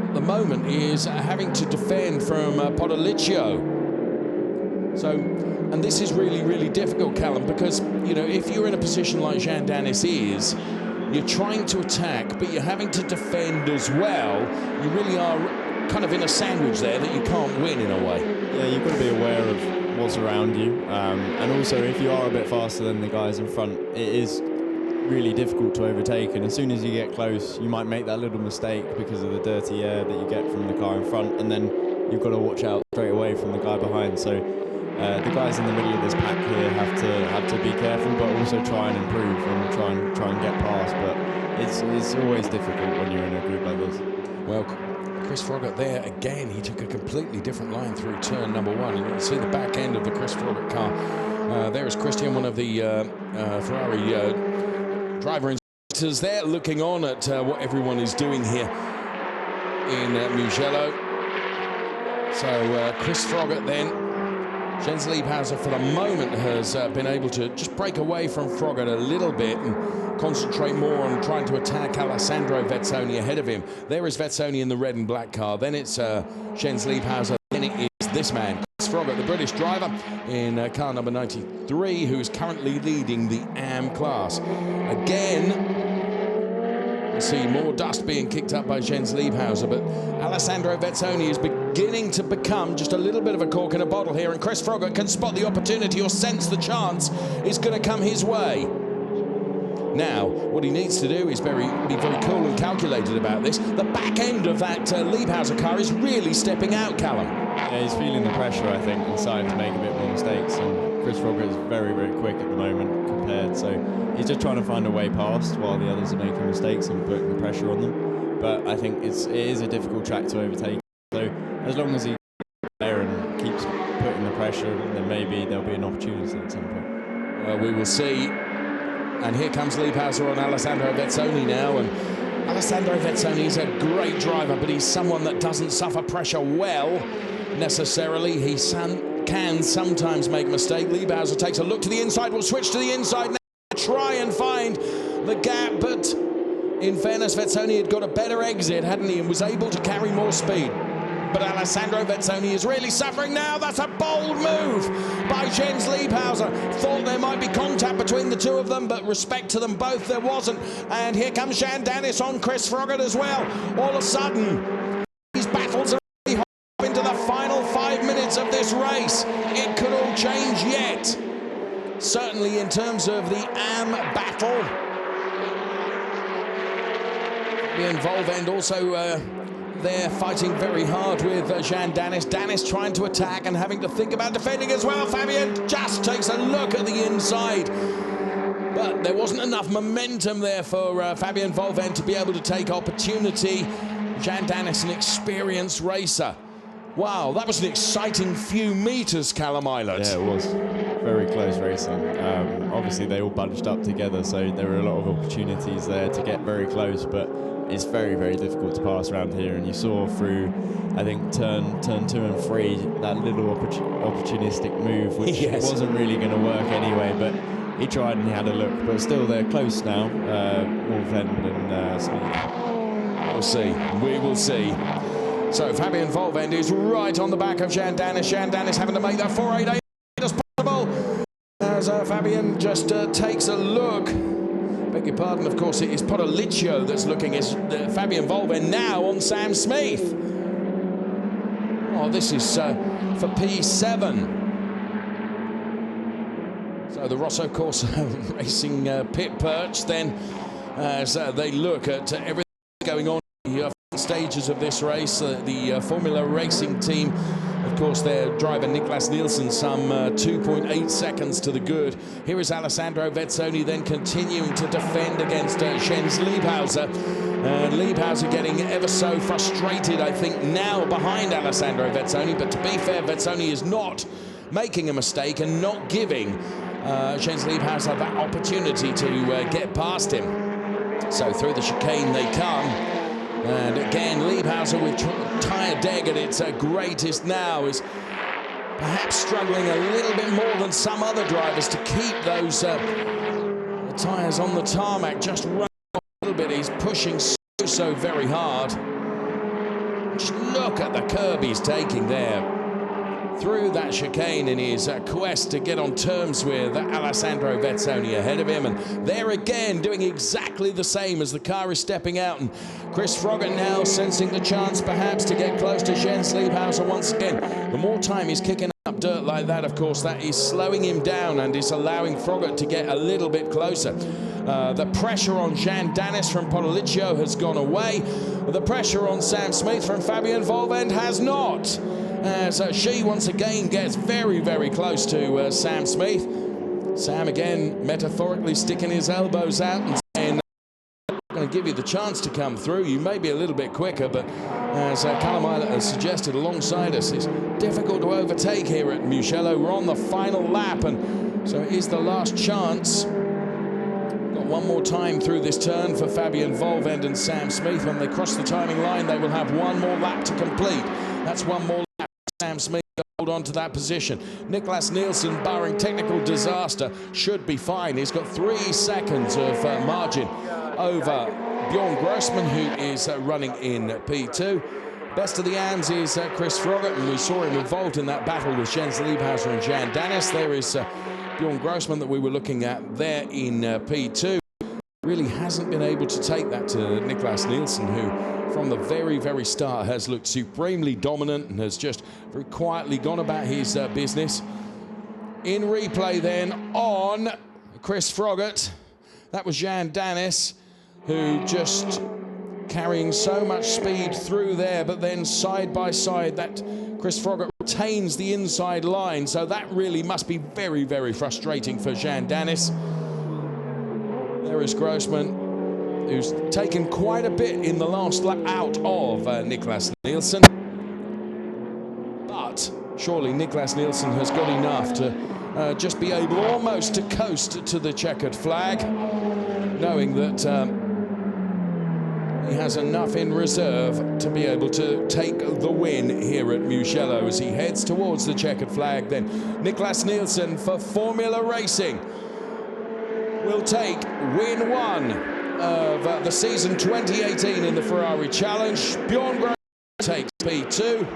at the moment is having to defend from Podoliccio. So, and this is really, really difficult, Callum, because, you know, if you're in a position like Jean Danis is, you're trying to attack, but you're having to defend as well. You really are kind of in a sandwich there that you can't win in a way. Yeah, you've got to be aware of what's around you. And also, if you are a bit faster than the guys in front, it is really difficult to overtake. And as soon as you get close, you might make that little mistake because of the dirty air that you get from the car in front. And then you've got to watch out straight away from the guy behind. So the guys in the middle of this pack here have to be careful, but also try and improve and try and get past. But it's always difficult when you're in a group like this. Well, Chris Froggatt there again. He took a completely different line through turn number 1, and you can see the back end of the Chris Froggatt car. There is Christian, one of the Ferrari driver instructors there, looking on at what everyone is doing here in Mugello. So Chris Froggatt then. Jens Liebhauser, for the moment, has been able to just break away from Froggatt a little bit and concentrate more on trying to attack Alessandro Vezzoni ahead of him. There is Vezzoni in the red and black car. Then it's Jens Liebhauser. Then it is this man, Chris Froggatt, the British driver in car number 93, who is currently leading the AM class. Again, you see more dust being kicked up by Jens Liebhauser, but Alessandro Vezzoni is beginning to become just a little bit of a cork in a bottle here, and Chris Froggatt can spot the opportunity or sense the chance is going to come his way. Now, what he needs to do is be very cool and calculated about this. The back end of that Liebhauser car is really stepping out, Callum. Yeah, he's feeling the pressure, I think, and starting to make a bit more mistakes. And Chris Froggatt is very, very quick at the moment compared. So he's just trying to find a way past while the others are making mistakes and putting the pressure on them. But I think it is a difficult track to overtake. So as long as he gets there and keeps putting the pressure, then maybe there'll be an opportunity at some point. Well, we will see. And here comes Liebhauser on Alessandro Vezzoni now. And Alessandro Vezzoni is a great driver, but he's someone that doesn't suffer pressure well, necessarily. He can sometimes make a mistake. Liebhauser takes a look to the inside. We'll switch to the inside now. Try and find the gap, but in fairness, Vezzoni had got a better exit, hadn't he, and was able to carry more speed. But Alessandro Vezzoni is really suffering now. That's a bold move by Jens Liebhauser. Thought there might be contact between the two of them, but respect to them both, there wasn't. And here comes Jean Danis on Chris Froggatt as well. All of a sudden, these battles are really hot into the final 5 minutes of this race. It could all change yet. Certainly in terms of the AM battle. Fabian Volvend also they're fighting very hard with Jean Danis. Danis trying to attack and having to think about defending as well. Fabian just takes a look at the inside. But there wasn't enough momentum there for Fabian Volvend to be able to take opportunity. Jean Danis, an experienced racer. Wow, that was an exciting few meters, Callum Eilert. Yeah, it was. Very close racing. Obviously, they all bunched up together, so there were a lot of opportunities there to get very close, but it's very, very difficult to pass around here. And you saw through, I think, turn 2 and 3, that little opportunistic move, which yes. wasn't really going to work anyway, but he tried and he had a look. But still, they're close now, Volvend and Smith. We'll see. We will see. So Fabian Volvend is right on the back of Jean Danis. Jean Danis having to make that 4.88 as possible. As Fabian just takes a look. Beg your pardon, of course, it is Podoliccio that's looking. It's Fabian Volvend now on Sam Smith. Oh, this is for P7. So the Rosso Corsa Racing pit perch then, as they look at everything going on in the stages of this race. The Formula Racing team, of course, their driver Niklas Nielsen, some 2.8 seconds to the good. Here is Alessandro Vezzoni then continuing to defend against Jens Liebhauser. And Liebhauser getting ever so frustrated, I think, now behind Alessandro Vezzoni. But to be fair, Vezzoni is not making a mistake and not giving Jens Liebhauser that opportunity to get past him. So through the chicane they come. And again, Liebhauser with tyre deg at its greatest now is perhaps struggling a little bit more than some other drivers to keep those tyres on the tarmac. Just run off a little bit. He's pushing so very hard. Just look at the curb he's taking there through that chicane in his quest to get on terms with Alessandro Vezzoni ahead of him. And there again, doing exactly the same as the car is stepping out. And Chris Froggatt now sensing the chance perhaps to get close to Jens Liebhauser once again. The more time he's kicking up dirt like that, of course, that is slowing him down and is allowing Froggatt to get a little bit closer. The pressure on Jean Danis from Podoliccio has gone away. The pressure on Sam Smith from Fabian Volvend has not. As she once again gets very, very close to Sam Smith. Sam again metaphorically sticking his elbows out and saying, I'm going to give you the chance to come through. You may be a little bit quicker, but as Callum Eilert has suggested alongside us, it's difficult to overtake here at Mugello. We're on the final lap, and so it is the last chance. Got one more time through this turn for Fabian Volvend and Sam Smith. When they cross the timing line, they will have one more lap to complete. That's one more lap. Sam Smith hold on to that position. Niklas Nielsen, barring technical disaster, should be fine. He's got 3 seconds of margin over Bjorn Grossman, who is running in P2. Best of the AMS is Chris Froggatt, and we saw him involved in that battle with Jens Liebhauser and Jan Danis. There is Bjorn Grossman that we were looking at there in P2. Really hasn't been able to take that to Niklas Nielsen, who from the very, very start has looked supremely dominant and has just very quietly gone about his business. In replay then on Chris Froggatt, that was Jan Danis, who just carrying so much speed through there, but then side by side that Chris Froggatt retains the inside line, so that really must be very, very frustrating for Jan Danis. There is Grossman, who's taken quite a bit in the last lap out of Niklas Nielsen. But surely Niklas Nielsen has got enough to just be able almost to coast to the checkered flag, knowing that he has enough in reserve to be able to take the win here at Mugello as he heads towards the checkered flag. Then Niklas Nielsen for Formula Racing will take win 1 of the season 2018 in the Ferrari Challenge. Bjorn Grossman takes P2.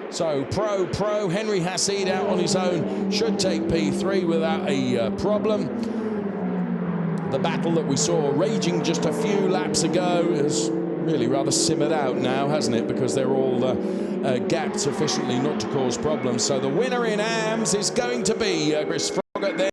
So pro Henry Hassid out on his own should take P3 without a problem. The battle that we saw raging just a few laps ago has really rather simmered out now, hasn't it? Because they're all gapped sufficiently not to cause problems. So the winner in AMS is going to be Chris Froggatt there.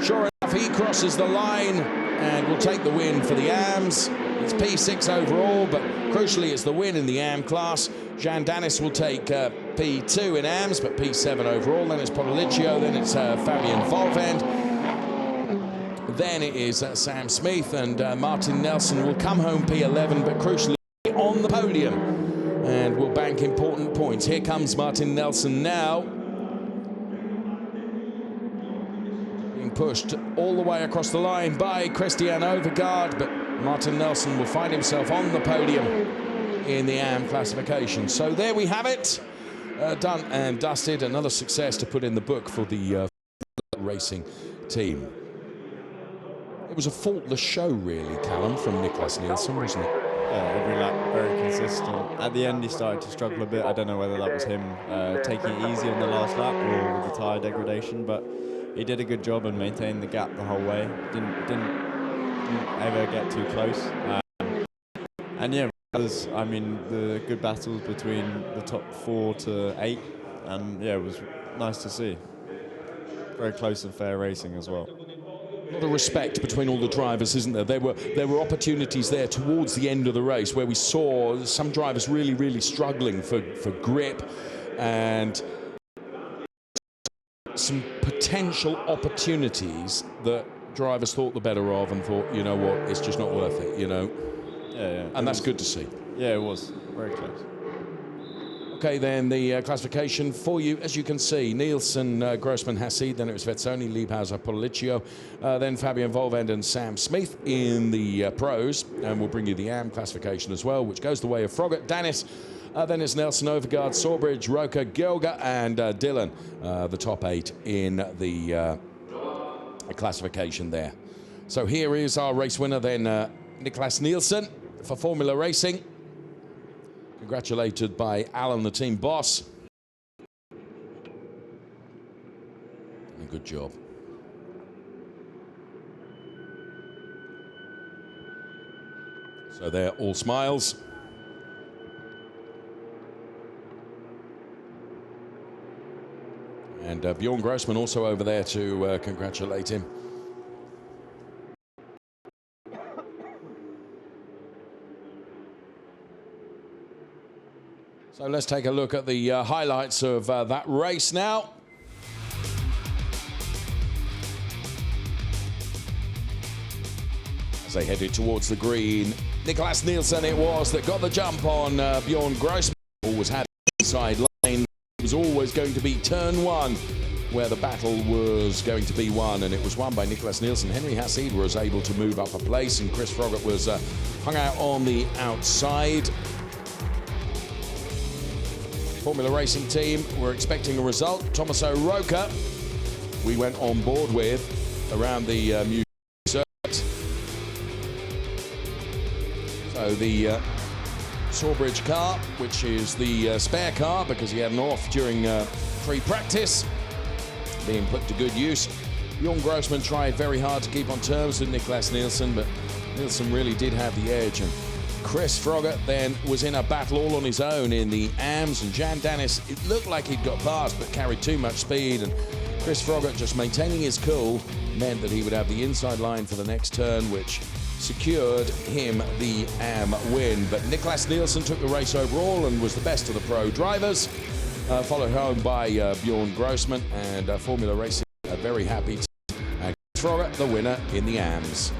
Sure enough, he crosses the line and will take the win for the AMS. It's P6 overall, but crucially it's the win in the AM class. Jan Danis will take P2 in AMS, but P7 overall. Then it's Podoliccio, then it's Fabian Volvend. Then it is Sam Smith, and Martin Nelson will come home P11, but crucially on the podium and will bank important points. Here comes Martin Nelson now. Pushed all the way across the line by Christian Overgaard, but Martin Nelson will find himself on the podium in the AM classification. So there we have it, done and dusted. Another success to put in the book for the racing team. It was a faultless show, really, Callum, from Niklas Nielsen, wasn't it? Yeah, every lap very consistent. At the end, he started to struggle a bit. I don't know whether that was him taking it easy on the last lap or with the tyre degradation, but he did a good job and maintained the gap the whole way. Didn't ever get too close. And yeah, there's, I mean, the good battles between the top 4 to 8, and yeah, it was nice to see. very close and fair racing as well. A lot of respect between all the drivers, isn't there? There were opportunities there towards the end of the race where we saw some drivers really struggling for grip and some potential opportunities that drivers thought the better of and thought, you know what, it's just not worth it, you know. Yeah. And that's good to see. Yeah, it was very close. Okay, then the classification for you, as you can see, Nielsen, Grossman, Hassid, then it was Vezzoni, Liebhauser, Policcio, then Fabian Volvend and Sam Smith in the pros, and we'll bring you the AM classification as well, which goes the way of Froggatt, Danis, then it's Nelson, Overgaard, Sawbridge, Roker, Gelga, and Dillon, the top 8 in the classification there. So here is our race winner then, Niklas Nielsen for Formula Racing. Congratulated by Alan, the team boss. And good job. So they're all smiles. And Bjorn Grossman also over there to congratulate him. So let's take a look at the highlights of that race now. As they headed towards the green, Niklas Nielsen it was that got the jump on Bjorn Grossman. Always had the inside lane. It was always going to be turn 1 where the battle was going to be won, and it was won by Niklas Nielsen. Henry Hassid was able to move up a place, and Chris Froggatt was hung out on the outside. Formula Racing team were expecting a result. Tommaso Roca, we went on board with around the Mugello circuit. So the Sawbridge car, which is the spare car because he had an off during pre-practice, being put to good use. Bjorn Grossman tried very hard to keep on terms with Niklas Nielsen, but Nielsen really did have the edge. And Chris Froggatt then was in a battle all on his own in the AMS, and Jan Danis, it looked like he'd got past but carried too much speed, and Chris Froggatt just maintaining his cool meant that he would have the inside line for the next turn, which secured him the AM win. But Niklas Nielsen took the race overall and was the best of the pro drivers, followed home by Bjorn Grossman, and Formula Racing very happy to and Chris Froggatt the winner in the AMS.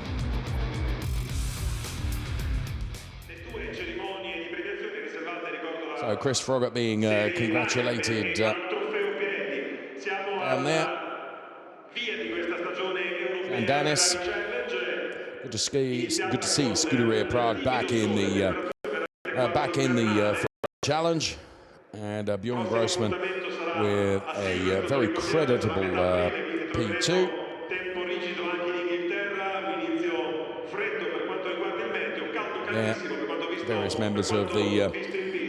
So Chris Froggatt being congratulated down there. And Danis, good to see Scuderia Prague back in the Ferrari challenge, and Bjorn Grossman with a very creditable P2. Yeah, various members of the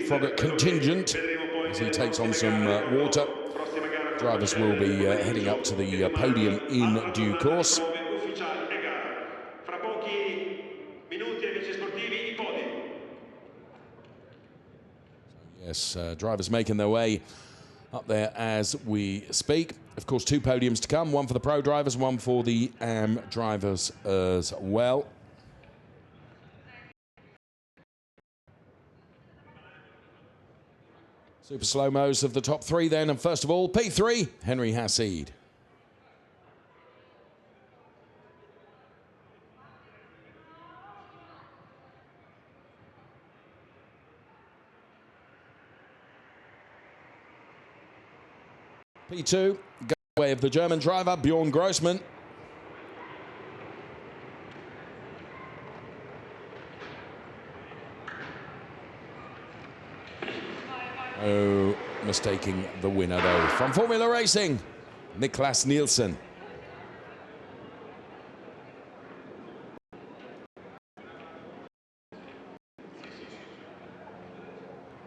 Froggatt contingent as he takes on some water. Drivers will be heading up to the podium in due course. Yes, drivers making their way up there as we speak. Of course, 2 podiums to come, one for the pro drivers, one for the AM drivers as well. Super slow-mos of the top 3 then, and first of all, P3, Henry Hassid. P2, go away of the German driver, Bjorn Grossman. Oh, mistaking the winner though. From Formula Racing, Niklas Nielsen.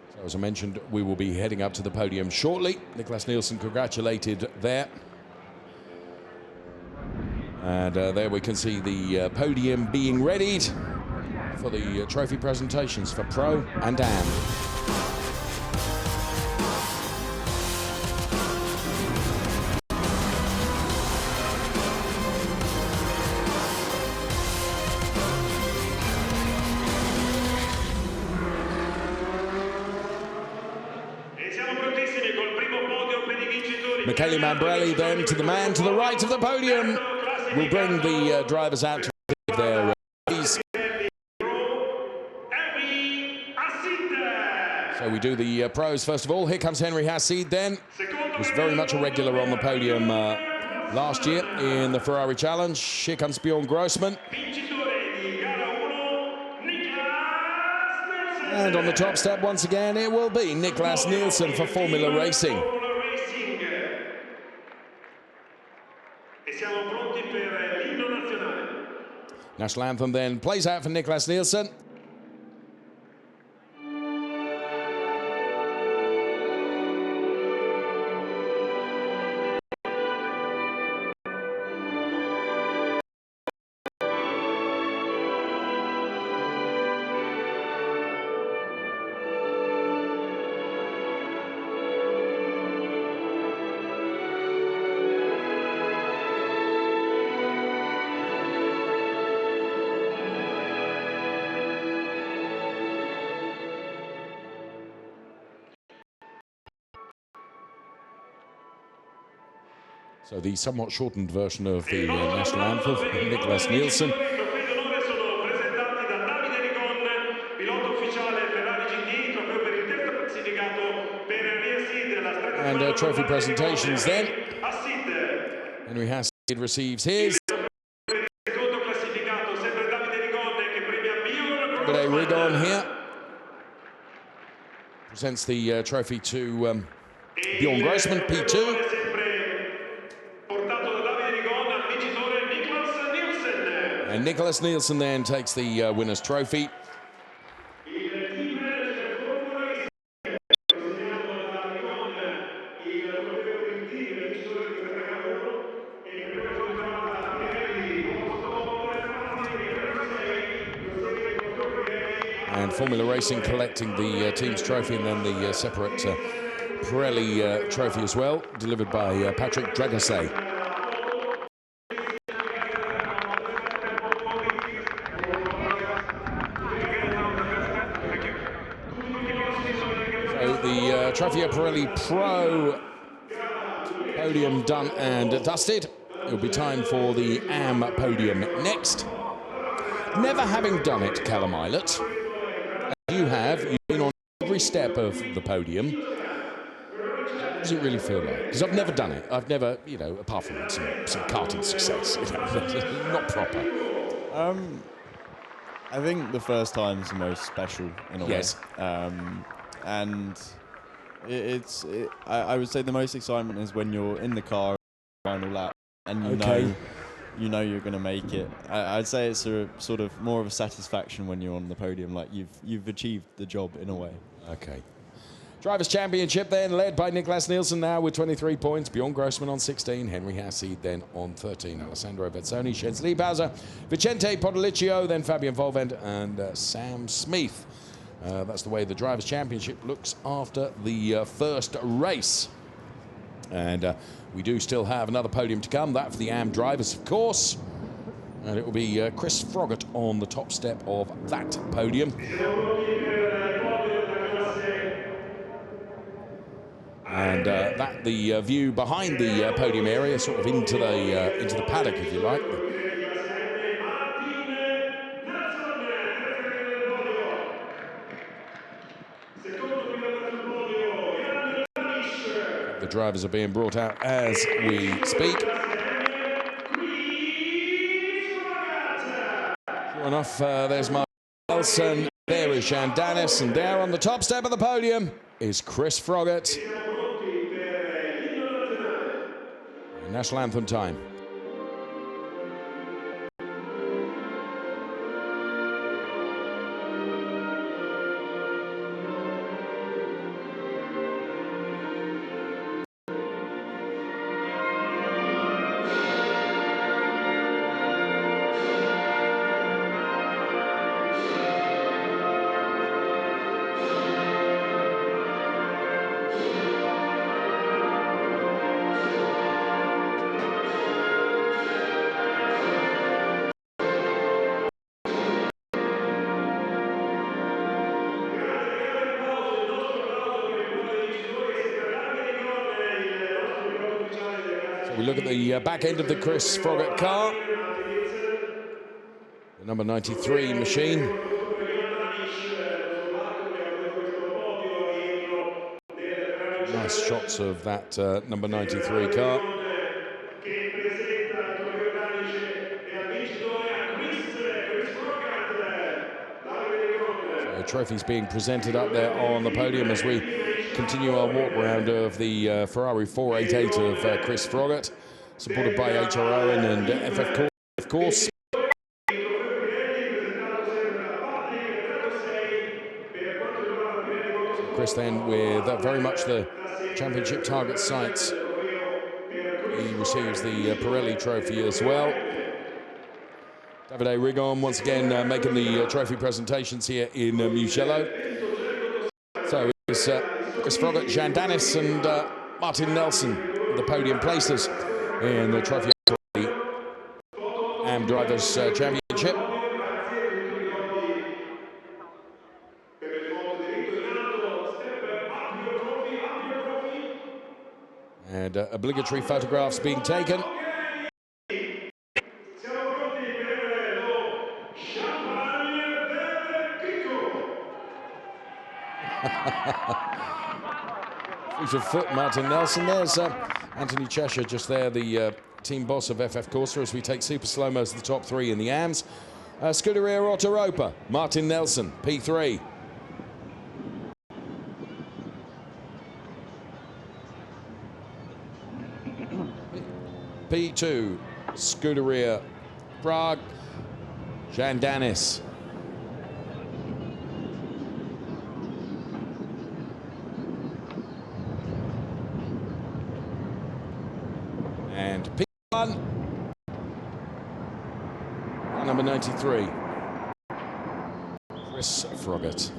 So as I mentioned, we will be heading up to the podium shortly. Niklas Nielsen congratulated there. And there we can see the podium being readied for the trophy presentations for Pro and AM. Michele Mambrelli then to the man to the right of the podium. Will bring the drivers out to their keys. So we do the pros first of all. Here comes Henry Hassid then. Was very much a regular on the podium last year in the Ferrari Challenge. Here comes Bjorn Grossman. And on the top step once again it will be Niklas Nielsen for Formula Racing. National anthem then plays out for Niklas Nielsen. So the somewhat shortened version of the national anthem, Niklas Nielsen. And trophy presentations then. Henry Hassid receives his. Rigon here presents the trophy to Bjorn Grossman, P2. And Niklas Nielsen then takes the winner's trophy. And Formula Racing collecting the team's trophy and then the separate Pirelli trophy as well, delivered by Patrick Dragosset. The Trofeo Pirelli Pro podium done and dusted. It'll be time for the AM podium next. Never having done it, Callum Eilert, as you have, you've been on every step of the podium. What does it really feel like? Because I've never done it. I've never, you know, apart from some karting success, you know, not proper. I think the first time is the most special in a way. Yes. And I would say the most excitement is when you're in the car final lap and you know you're going to make it. I'd say it's a sort of more of a satisfaction when you're on the podium, like you've achieved the job in a way. Okay. Drivers' Championship then led by Niklas Nielsen now with 23 points. Bjorn Grossman on 16. Henry Hassid then on 13. Alessandro Bezzoni, Jens Liebhauser, Vicente Podeliccio, then Fabian Volvend and Sam Smith. That's the way the Drivers' Championship looks after the first race. And we do still have another podium to come, that for the AM drivers, of course. And it will be Chris Froggatt on the top step of that podium. And that the view behind the podium area, sort of into the paddock, if you like. The drivers are being brought out as we speak. Sure enough, there's Mark Nelson, there is Jean Danis, and there on the top step of the podium is Chris Froggatt. National anthem time. look at the back end of the Chris Froggatt car. The number 93 machine. Nice shots of that number 93 car. So trophies being presented up there on the podium as we continue our walk around of the Ferrari 488 of Chris Froggatt, supported by HR Owen and FF of course. Chris then with very much the championship target sights. He receives the Pirelli trophy as well. Davide Rigon once again making the trophy presentations here in Mugello. So it's Chris Froggatt, Jean Danis and Martin Nelson, the podium places in the Trofeo Pirelli AM Drivers' Championship. And obligatory photographs being taken. Fleet of foot, Martin Nelson. There's Anthony Cheshire just there, the team boss of FF Corsa, as we take super slow-mos to the top three in the AMs. Scuderia Autoropa, Martin Nelson, P3. P2, Scuderia Prague, Jean Danis. And P1, number 93, Chris Froggatt.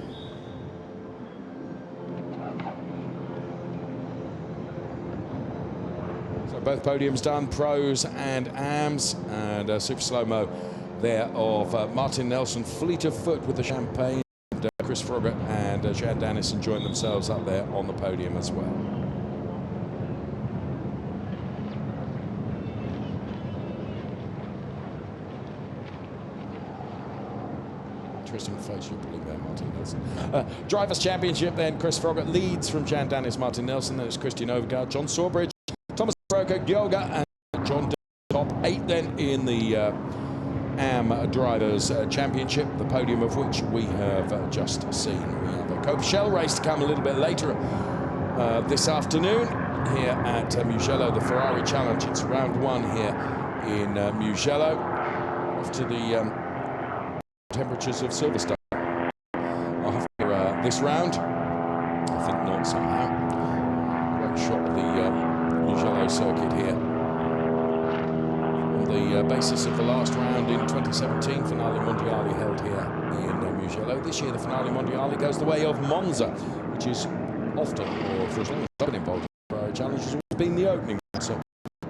So both podiums done, pros and AMs, and super slow-mo there of Martin Nelson, fleet of foot with the champagne, and Chris Froggatt and Jean Danis enjoying themselves up there on the podium as well. Interesting face you're pulling there, Martin Nelson. Drivers' Championship then, Chris Froggatt leads from Jean Danis, Martin Nelson, then it's Christian Overgaard, John Sawbridge, Thomas Broker, Gyoga, and John D. Top 8 then in the AM Drivers' Championship, the podium of which we have just seen. We have a Copa race to come a little bit later this afternoon here at Mugello, the Ferrari Challenge. It's round 1 here in Mugello, off to the temperatures of Silverstone. After this round, I think not somehow. Great shot of the Mugello circuit here. On the basis of the last round in 2017, Finale Mondiale held here in Mugello. This year the Finale Mondiale goes the way of Monza, which is often, or for as long as I've been involved in the Ferrari Challenge, has always been the opening. So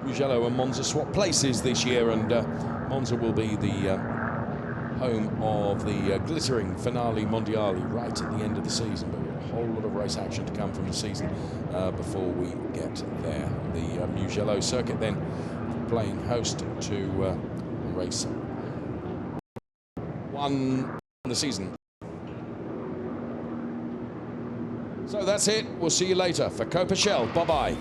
Mugello and Monza swap places this year, and Monza will be the home of the glittering Finale Mondiale right at the end of the season, but a whole lot of race action to come from the season before we get there. The Mugello circuit then playing host to race 1 in the season. So that's it. We'll see you later for Copa Shell. Bye-bye.